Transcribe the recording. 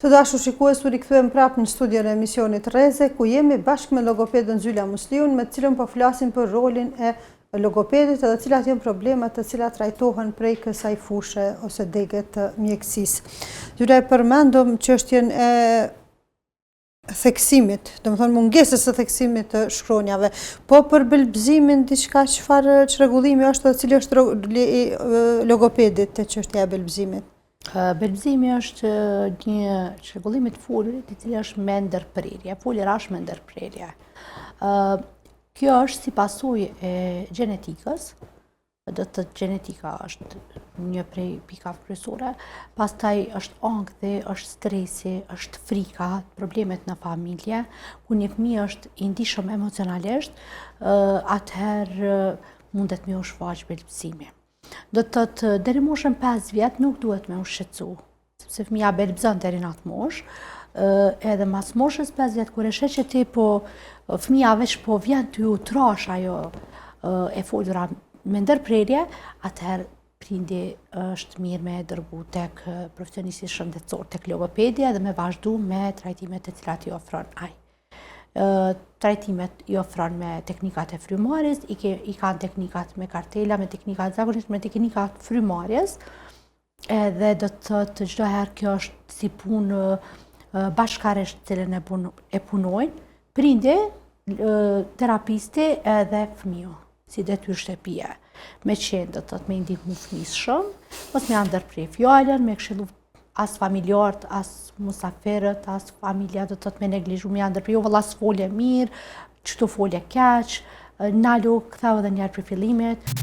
Të dashur shikues, u rikthyem prapë në studion e emisionit Rreze, ku jemi bashkë me logopedën Zyla Musliun, me të cilën po flasim për rolin e logopedit edhe cilat janë problemet të cilat trajtohen prej kësaj fushë ose dege të mjekësisë. Zyla, e përmendëm çështjen e theksimit, domethënë mungesës së theksimit të shkronjave, po për belbëzimin diçka çfarë çrregullimi është dhe cili është logopedit te çështja e belbëzimit? Belbëzimi është një çrregullim i folurit i cili është me ndërprerje. Folja është me ndërprerje. Kjo është si pasojë e gjenetikës, do të thotë gjenetika është një prej pikave kryesore, pastaj është ankthi, është stresi, është frika, problemet në familje, ku një fëmijë është i ndihshëm emocionalisht, atëherë mundet me u shfaq belbëzimi. Do të thotë deri moshën 5 vjet nuk duhet me u shqetësu, sepse fëmija belbëzon deri në atë moshë, edhe mas moshës 5 vjet kur e sheh që ti fëmija veç po vjen ty u trash ajo e folura me ndërprerje, atëherë prindi është mirë me dërgu tek profesionisti shëndetësor, tek logopedja dhe me vazhdu me trajtimet e cilat i ofron ai. Trajtimet i ofron me teknikat e frymarrjes, i kanë teknikat me kartela, me teknikat zakonisht me teknikat frymarrjes, edhe do të thotë çdo herë kjo është si punë bashkërisht cilën e punojnë prindi, terapisti edhe fëmiu, si detyrë shtëpie. Me qenë do të thotë me ndihmu fëmijës shumë, mos me ndërprer fjalën, me këshillu as familjarët, as musafirët, as familja do të thotë me neglizhu, me ndërprer, jo valla s'folje mirë, çto folje keq, nalu ktheu edhe një herë për fillimit.